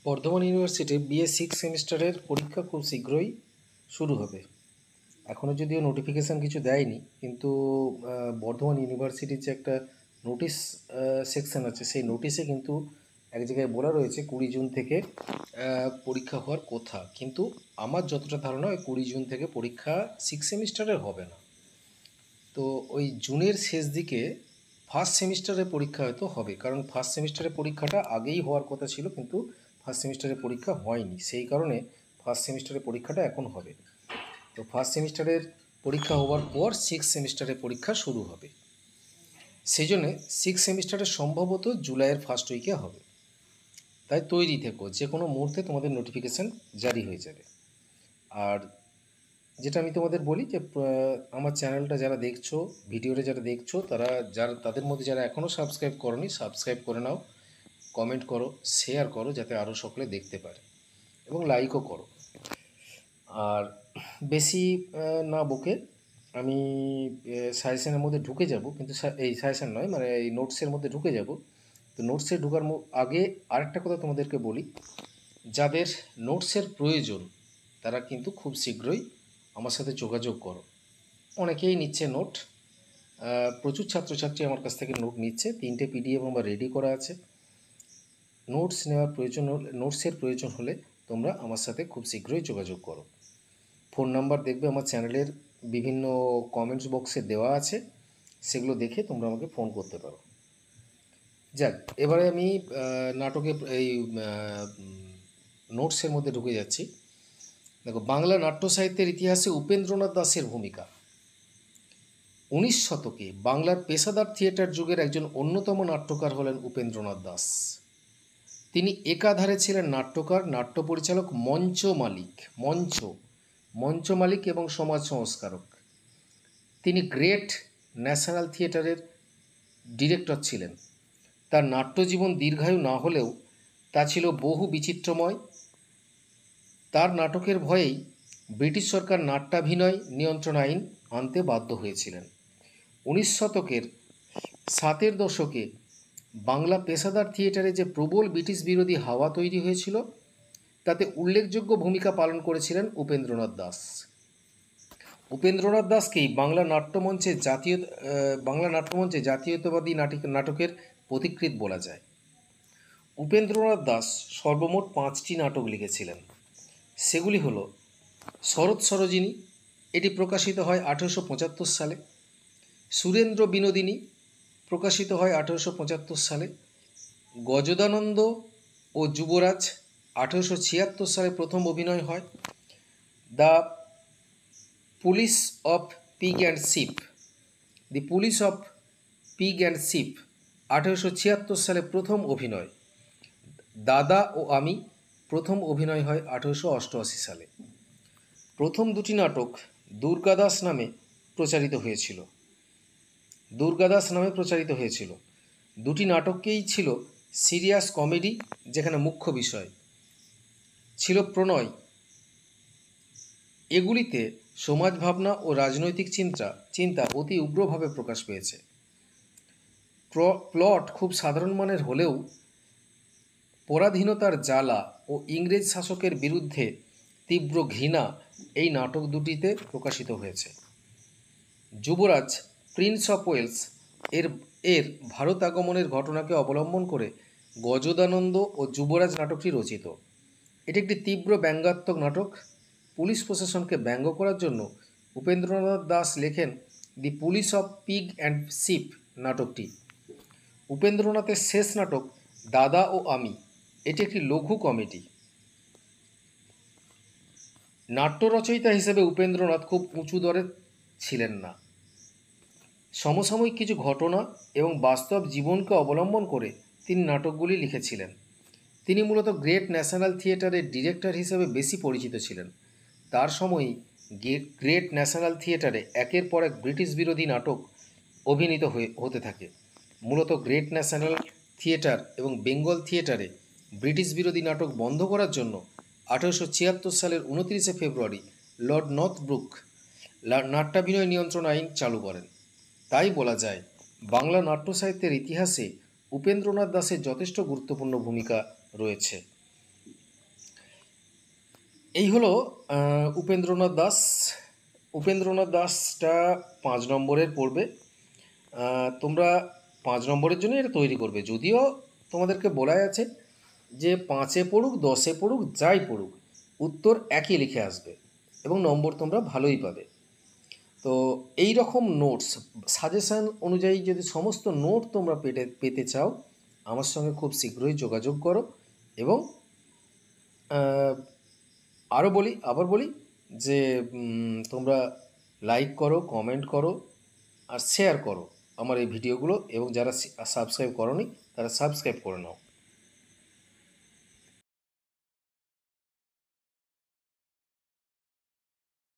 বর্ধমান ইউনিভার্সিটির BA six সেমিস্টারের পরীক্ষা খুব শীঘ্রই শুরু হবে। এখনও যদিও নোটিফিকেশান কিছু দেয়নি, কিন্তু বর্ধমান ইউনিভার্সিটির যে একটা নোটিশ সেকশন আছে, সেই নোটিশে কিন্তু এক জায়গায় বলা রয়েছে 20 জুন থেকে পরীক্ষা হওয়ার কথা। কিন্তু আমার যতটা ধারণা ওই 20 জুন থেকে পরীক্ষা সিক্স সেমিস্টারের হবে না। তো ওই জুনের শেষ দিকে ফার্স্ট সেমিস্টারের পরীক্ষা হয়তো হবে, কারণ ফার্স্ট সেমিস্টারের পরীক্ষাটা আগেই হওয়ার কথা ছিল, কিন্তু ফার্স্ট সেমিস্টারের পরীক্ষা হয়নি। সেই কারণে ফার্স্ট সেমিস্টারের পরীক্ষাটা এখন হবে। তো ফার্স্ট সেমিস্টারের পরীক্ষা হওয়ার পর সিক্স সেমিস্টারের পরীক্ষা শুরু হবে। সেই জন্যে সিক্স সেমিস্টারের সম্ভবত জুলাইয়ের ফার্স্ট উইকে হবে। তাই তৈরি থেকো, যে কোনো মুহূর্তে তোমাদের নোটিফিকেশান জারি হয়ে যাবে। আর যেটা আমি তোমাদের বলি যে আমার চ্যানেলটা যারা দেখছো, ভিডিওটা যারা দেখছো, তাদের মধ্যে যারা এখনও সাবস্ক্রাইব করোনি, সাবস্ক্রাইব করে নাও, কমেন্ট করো, শেয়ার করো, যাতে আরও সকলে দেখতে পারে, এবং লাইকও করো। আর বেশি না বকে আমি সাজেশনের মধ্যে ঢুকে যাব, কিন্তু এই সাজেশন নয়, মানে এই নোটসের মধ্যে ঢুকে যাব। তো নোটসে ঢোকার আগে আরেকটা কথা তোমাদেরকে বলি, যাদের নোটসের প্রয়োজন তারা কিন্তু খুব শীঘ্রই আমার সাথে যোগাযোগ করো। অনেকেই নিচ্ছে নোট, প্রচুর ছাত্রছাত্রী আমার কাছ থেকে নোট নিচ্ছে। 3টে পিডিএফ আমার রেডি করা আছে। নোটসের প্রয়োজন হলে তোমরা আমার সাথে খুব শীঘ্রই যোগাযোগ করো। ফোন নাম্বার দেখবে আমার চ্যানেলের বিভিন্ন কমেন্টস বক্সে দেওয়া আছে, সেগুলো দেখে তোমরা আমাকে ফোন করতে পারো। যাক, এবারে আমি নাটকে এই নোটসের মধ্যে ঢুকে যাচ্ছি। দেখো, বাংলা নাট্য সাহিত্যের ইতিহাসে উপেন্দ্রনাথ দাশের ভূমিকা। 19 শতকে বাংলার পেশাদার থিয়েটার যুগের একজন অন্যতম নাট্যকার হলেন উপেন্দ্রনাথ দাশ। তিনি একাধারে ছিলেন নাট্যকার, নাট্য পরিচালক, মঞ্চ মালিক এবং সমাজ সংস্কারক। তিনি গ্রেট ন্যাশনাল থিয়েটারের ডিরেক্টর ছিলেন। তার নাট্যজীবন দীর্ঘায়ু না হলেও তা ছিল বহু বিচিত্রময়। তার নাটকের ভয়েই ব্রিটিশ সরকার নাট্যাভিনয় নিয়ন্ত্রণ আইন আনতে বাধ্য হয়েছিলেন। 19 শতকের 7-এর দশকে বাংলা পেশাদার থিয়েটারে যে প্রবল ব্রিটিশ বিরোধী হাওয়া তৈরি হয়েছিল, তাতে উল্লেখযোগ্য ভূমিকা পালন করেছিলেন উপেন্দ্রনাথ দাশ। উপেন্দ্রনাথ দাশকেই বাংলা নাট্যমঞ্চে জাতীয়তাবাদী নাটকের পথিকৃৎ বলা যায়। উপেন্দ্রনাথ দাশ সর্বমোট 5টি নাটক লিখেছিলেন। সেগুলি হলো শরৎ সরোজিনী, এটি প্রকাশিত হয় 1875 সালে। সুরেন্দ্র বিনোদিনী, প্রকাশিত হয় 1875 সালে। গজদানন্দ ও যুবরাজ, 1876 সালে প্রথম অভিনয় হয়। The police of pig and sheep, 1876 সালে প্রথম অভিনয়। দাদা ও আমি, প্রথম অভিনয় হয় 1888 সালে। প্রথম দুটি নাটক দুর্গাদাস নামে প্রচারিত হয়েছিল। দুটি নাটককেই ছিল সিরিয়াস কমেডি, যেখানে মুখ্য বিষয় ছিল প্রণয়। এগুলিতে সমাজ ভাবনা ও রাজনৈতিক চিন্তা অতি উগ্রভাবে প্রকাশ পেয়েছে। প্লট খুব সাধারণ মানের হলেও পরাধীনতার জ্বালা ও ইংরেজ শাসকের বিরুদ্ধে তীব্র ঘৃণা এই নাটক দুটিতে প্রকাশিত হয়েছে। যুবরাজ, প্রিন্স অফ ওয়েলস এর ভারত আগমনের ঘটনাকে অবলম্বন করে গজদানন্দ ও যুবরাজ নাটকটি রচিত। এটি একটি তীব্র ব্যঙ্গাত্মক নাটক। পুলিশ প্রশাসনকে ব্যঙ্গ করার জন্য উপেন্দ্রনাথ দাশ লেখেন the police of pig and sheep নাটকটি। উপেন্দ্রনাথের শেষ নাটক দাদা ও আমি, এটি একটি লঘু কমেডি। নাট্য রচয়িতা হিসেবে উপেন্দ্রনাথ খুব উঁচু দরে ছিলেন না। সমসাময়িক কিছু ঘটনা এবং বাস্তব জীবনকে অবলম্বন করে তিনি নাটকগুলি লিখেছিলেন। তিনি মূলত গ্রেট ন্যাশনাল থিয়েটারের ডিরেক্টর হিসেবে বেশি পরিচিত ছিলেন। তার সময়ই গ্রেট ন্যাশনাল থিয়েটারে একের পর এক ব্রিটিশ বিরোধী নাটক অভিনীত হতে থাকে। মূলত গ্রেট ন্যাশনাল থিয়েটার এবং বেঙ্গল থিয়েটারে ব্রিটিশ বিরোধী নাটক বন্ধ করার জন্য 1876 সালের 29 ফেব্রুয়ারি লর্ড নর্থব্রুক নাট্যাভিনয় নিয়ন্ত্রণ আইন চালু করেন। তাই বলা যায়, বাংলা নাট্য সাহিত্যের ইতিহাসে উপেন্দ্রনাথ দাশের যথেষ্ট গুরুত্বপূর্ণ ভূমিকা রয়েছে। এই হলো উপেন্দ্রনাথ দাস। উপেন্দ্রনাথ দাসটা 5 নম্বরের পড়বে। তোমরা 5 নম্বরের জন্য এটা তৈরি করবে, যদিও তোমাদেরকে বলাই আছে যে 5-এ পড়ুক 10-এ পড়ুক যাই পড়ুক উত্তর একই লিখে আসবে এবং নম্বর তোমরা ভালোই পাবে। তো এই রকম নোটস সাজেশান অনুযায়ী যদি সমস্ত নোট তোমরা পেতে চাও আমার সঙ্গে খুব শীঘ্রই যোগাযোগ করো। এবং আবার বলি যে তোমরা লাইক করো, কমেন্ট করো আর শেয়ার করো আমার এই ভিডিওগুলো, এবং যারা সাবস্ক্রাইব করোনি তারা সাবস্ক্রাইব করে নাও।